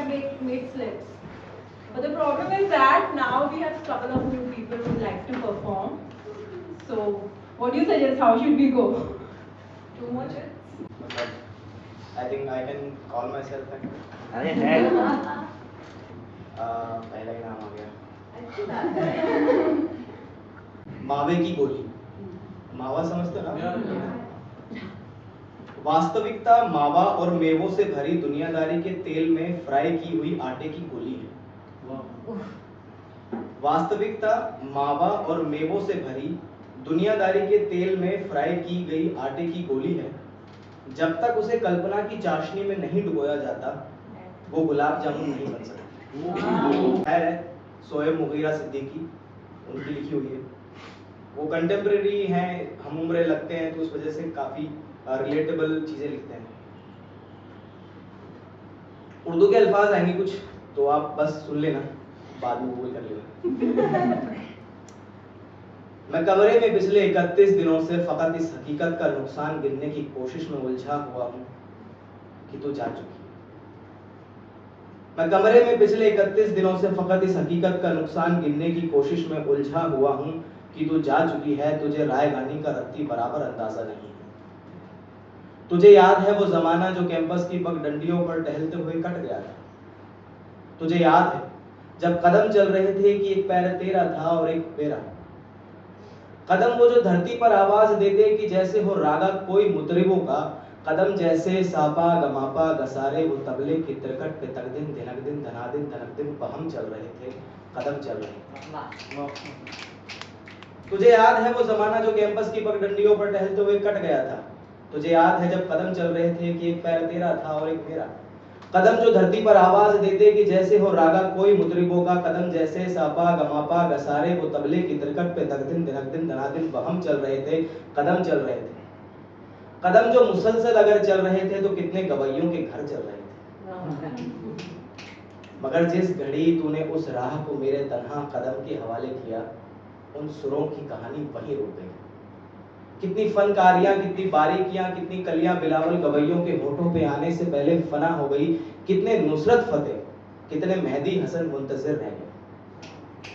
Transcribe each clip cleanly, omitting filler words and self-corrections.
have made slips. But the problem is that now we have a couple of new people who like to perform. So, what do you suggest? How should we go? Two more chits? I think I can call myself an अरे है पहला ही नाम आ गया मावे की गोली मावा समझते हो ना वास्तविकता मावा और मेवों से भरी दुनियादारी के तेल में फ्राई की हुई आटे की गोली है वास्तविकता मावा और मेवों से भरी दुनियादारी के तेल में फ्राई की गई आटे की गोली है जब तक उसे कल्पना की चाशनी में नहीं डुबोया जाता वो गुलाब जामुन नहीं बन सकता है सोएब मुगीरा सिद्दीकी उनकी लिखी हुई है वो कंटेम्प्रेरी हैं हम उम्र लगते हैं तो उस वजह से काफी रिलेटेबल चीजें लिखते हैं उर्दू के अल्फाज आएंगे कुछ तो आप बस सुन लेना बाद में गूगल कर लेना मैं कमरे में पिछले 31 दिनों से फकत इस हकीकत का नुकसान गिनने की कोशिश में उलझा हुआ हूं कि तू जा चुकी है मैं कमरे में पिछले 31 दिनों से फकत इस हकीकत का नुकसान गिनने की कोशिश में उलझा हुआ हूं कि तू जा चुकी है तुझे राय गानी का रत्ती बराबर अंदाजा नहीं है तुझे याद है वो जमाना जो कैंपस की पगडंडियों पर टहलते हुए कट गया था तुझे याद है जब कदम चल रहे थे कि एक पैर तेरा था और एक मेरा कदम वो जो धरती पर आवाज देते कि जैसे हो रागा कोई मुतरिबों का कदम जैसे सापा गमापा गसारे वो तबले की तिरकट पे तकदिन दिनक दिन धनादिन धनक दिन हम चल रहे थे कदम चल रहे थे तुझे याद है वो जमाना जो कैंपस की पगडंडियों पर टहलते हुए कट गया था तुझे याद है जब कदम चल रहे थे कि एक पैर तेरा था और एक मेरा कदम जो धरती पर आवाज देते कि जैसे हो रागा कोई मुतरिबों का कदम जैसे सापा गमापा गसारे वो तबले की तिरकट पे तकदिन दिनक दिन धनादिन हम चल रहे थे कदम चल रहे थे कदम जो मुसलसल अगर चल रहे थे तो कितने गवैयों के घर चल रहे थे मगर जिस घड़ी तूने उस राह को मेरे तन्हा कदम के हवाले किया उन सुरों की कहानी वहीं रुक गई कितनी फनकारियां कितनी बारीकियां कितनी कलियां बिलावल गवैयों के होठों पे आने से पहले फना हो गई कितने नुसरत फतेह कितने मेहदी हसन मुंतजिर रह गए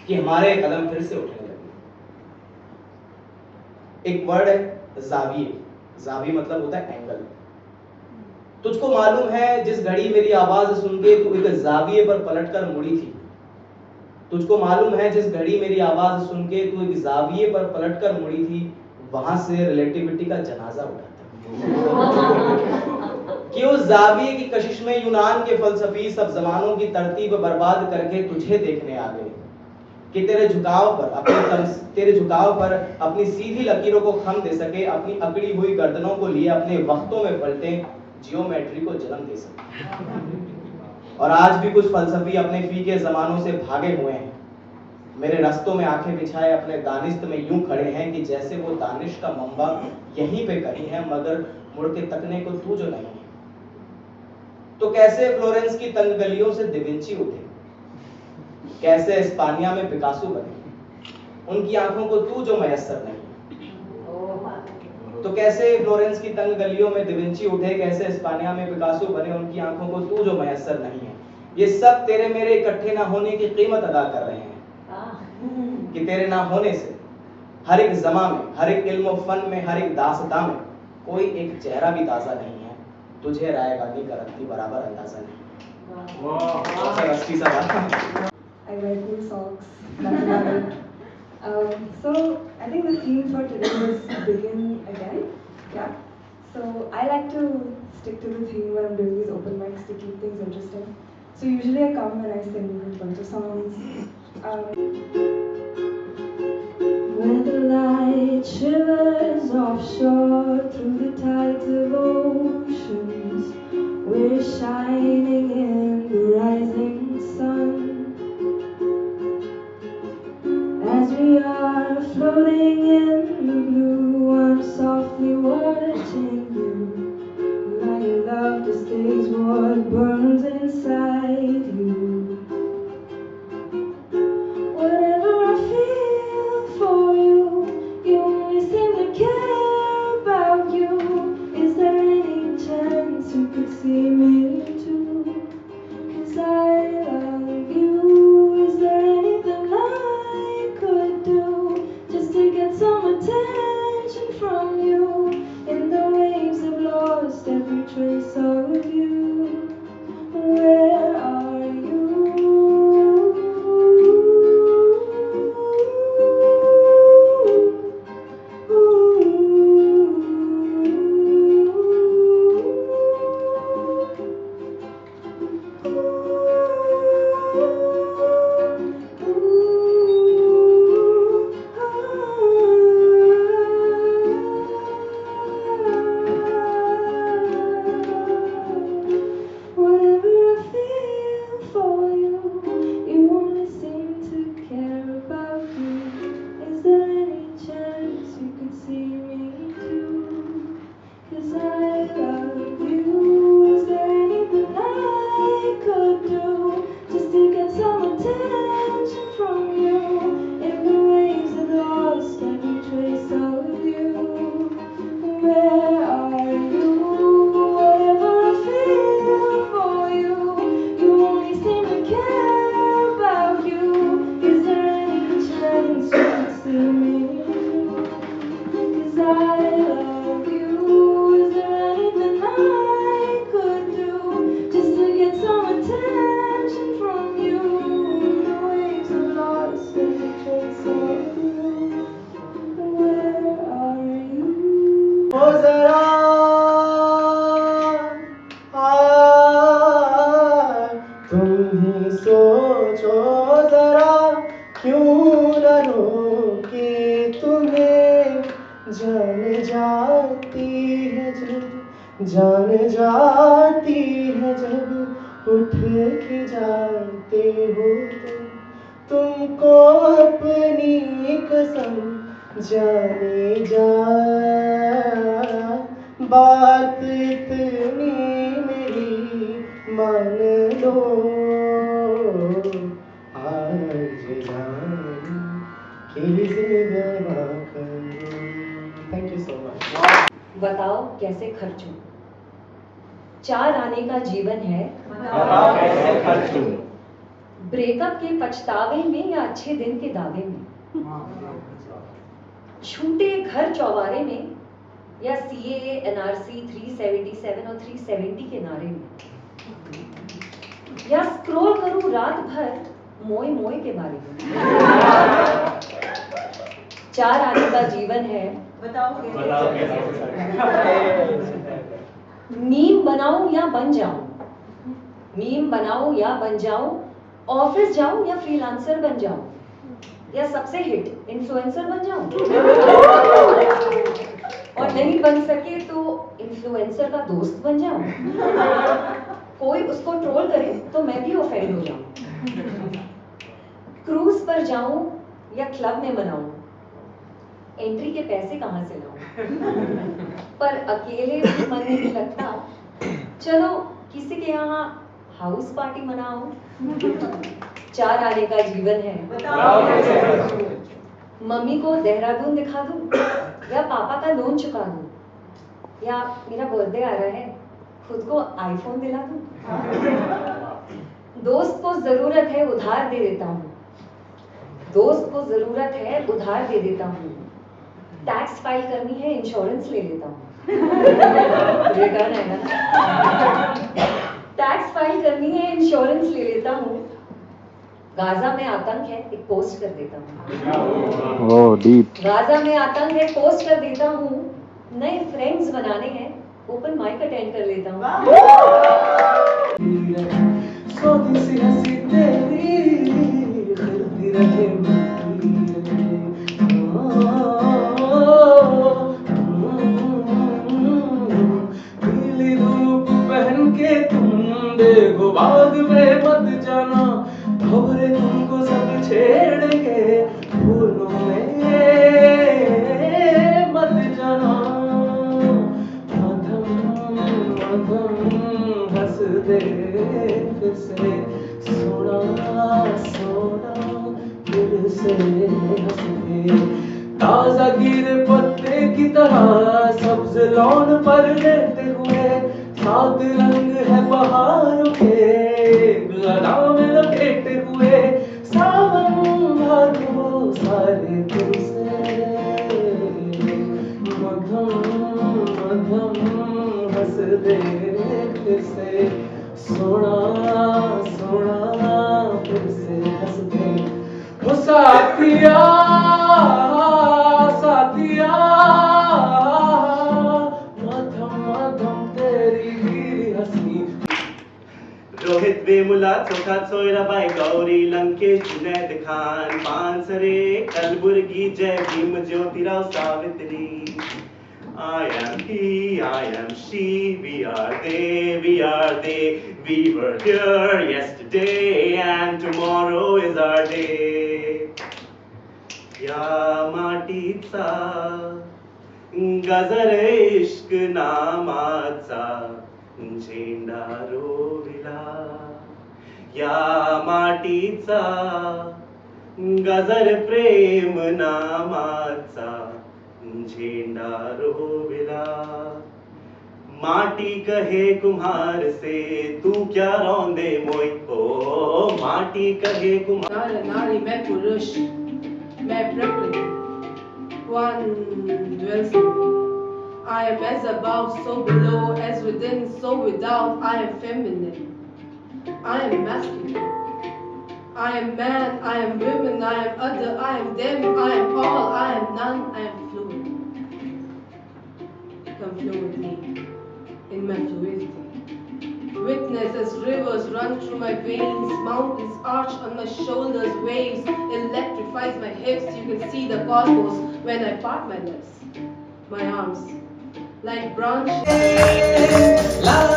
कि हमारे कदम फिर से उठने लगे एक वर्ड है जाविये जावी मतलब होता है एंगल तुझको मालूम है जिस घड़ी मेरी आवाज सुन के तू एक जाविये पर पलटकर मुड़ी थी तुझको मालूम है जिस घड़ी मेरी आवाज सुन के तू एक जाविये पर पलटकर मुड़ी थी वहां से रिलेटिविटी का जनाजा उठा कि उस जाविये की कशिश में यूनान के फलसफी सब जमानों की तरतीब बर्बाद करके तुझे देखने आ गए कि तेरे झुकाव पर अपनी सीधी लकीरों को खम दे सके अपनी अकड़ी हुई गर्दनों को लिए अपने वक्तों में पलटे जियोमेट्री को जन्म दे सके और आज भी कुछ फलसफी अपने फी के जमानों से भागे हुए हैं मेरे रास्तों में आंखें बिछाए अपने दानिश्त में यूं खड़े हैं कि जैसे वो दानिश का मंबा यहीं पे कहीं है मगर मुड़ के तकने को तू जो नहीं है तो कैसे फ्लोरेंस की तंग गलियों से दिविंची उठे कैसे इस्पानिया में पिकासो बने उनकी आंखों को तू जो मयस्सर नहीं तो कैसे फ्लोरेंस की तंग गलियों में दिविंची उठे कैसे इस्पानिया में पिकासो बने उनकी आंखों को तू जो मयस्सर नहीं है ये सब तेरे मेरे इकट्ठे ना होने की कीमत अदा कर रहे हैं कि तेरे ना होने से हर एक जमा में हर एक इल्म फन में हर एक दास्तां में कोई एक चेहरा भी ताजा नहीं है तुझे राय गानी का रत्ती बराबर अंदाजा नहीं वाह I wear cool socks. That's about it. So I think the theme for today was begin again. Yeah. So I like to stick to the theme when I'm doing these open mics to keep things interesting. So usually I come and I sing a bunch of songs. When the light shivers offshore through the tides of oceans, we're shining in the rising sun. As we are floating in the blue, I'm softly watching you. My love just is what burns inside you. Whatever I feel for you, you only seem to care about you. Is there any chance you could see me too? 'Cause I सोचो जरा क्यों न रोके तुम्हें, जान जाती है जब, जान जाती है जब उठ के जाते हो तुमको अपनी कसम जाने जा, बात इतनी मेरी मान लो, आज जान की जिंदगा करो। Thank you so much. बताओ कैसे खर्चूं, 4 आने का जीवन है, बताओ कैसे खर्चूं, ब्रेकअप के पछतावे में या अच्छे दिन के दावे में, छूटे घर चौबारे में या CAA NRC 377 और 370 के नारे में, या स्क्रॉल करूं रात भर मोए मोए के बारे में। 4 आने का जीवन है, बताओ मीम बनाऊं या बन जाऊं, मीम बनाऊं या बन जाऊं, ऑफिस जाऊं या फ्रीलांसर बन जाऊं, या सबसे हिट इन्फ्लुएंसर बन जाऊं, और नहीं बन सके तो इन्फ्लुएंसर का दोस्त बन जाऊं, कोई उसको ट्रोल करे तो मैं भी ऑफेंड हो जाऊं, क्रूज पर जाऊं या क्लब में मनाऊं, एंट्री के पैसे कहां से लाऊं, पर अकेले भी मन नहीं लगता, चलो किसी के यहाँ हाउस पार्टी मनाऊं। 4 आने का जीवन है, मम्मी को देहरादून दिखा दूं या पापा का लोन चुका दूं, या मेरा बर्थडे आ रहा है खुद को आईफोन दिला दूं, दोस्त को जरूरत है उधार दे देता हूँ, दोस्त को जरूरत है उधार दे देता हूँ, टैक्स फाइल करनी है इंश्योरेंस ले लेता हूँ, रिटर्न है ना, टैक्स फाइल करनी है इंश्योरेंस ले लेता हूँ, गाजा में आतंक है एक पोस्ट कर देता हूँ, ओह डीप, गाजा में आतंक है पोस्ट कर देता हूँ, नए फ्रेंड्स बनाने हैं ओपन माइक अटेंड कर लेता हूँ। सोती सी हंसी तेरी खिलती रहे पीली धूप पहन के तुम देखो बाग में मत जाना, खबरें तुमको सब छेड़ेंगे फूलों में मत जाना, मधम मधम हंस दे फिर से, सोना सोना फिर से हंस दे, ताजा गिरे पत्ते की तरह सब्ज लॉन पर लेते हुए, 7 रंग है बहारों के गला में लपेटे हुए, सावन भादो सारे तुमसे, मधम मधम हंस दे फिर से, सोना सोना फिर से हंस दे, वो साथिया साथिया, मधम मधम तेरी गिरी हंसी। रोहित वेमुला चोखा सोयराबाई गौरी लंकेश जुनैद खान पानसरे कलबुर्गी जय Bhim Jyotirao Savitri, I am he, I am she, we are they, we were here yesterday and tomorrow is our day. या माटीचा गजर इश्क नामाचा झेंडा रोविला, या माटीचा गजर प्रेम नामाचा झेंडा रोविला, माटी कहे कुम्हार से तू क्या रौंदे मोई, ओ माटी कहे कुम्हार। नारी मैं पुरुष, मैं प्रकृति, one dwells in me. I am as above, so below, as within, so without. I am feminine, I am masculine, I am man, I am women, I am other, I am them, I am all, I am none, I am fluid. Come flow with me in my fluidity. witness as rivers run through my veins, mountains arch on my shoulders, waves electrifies my hips. You can see the cosmos when I part my lips, my arms like branches. La la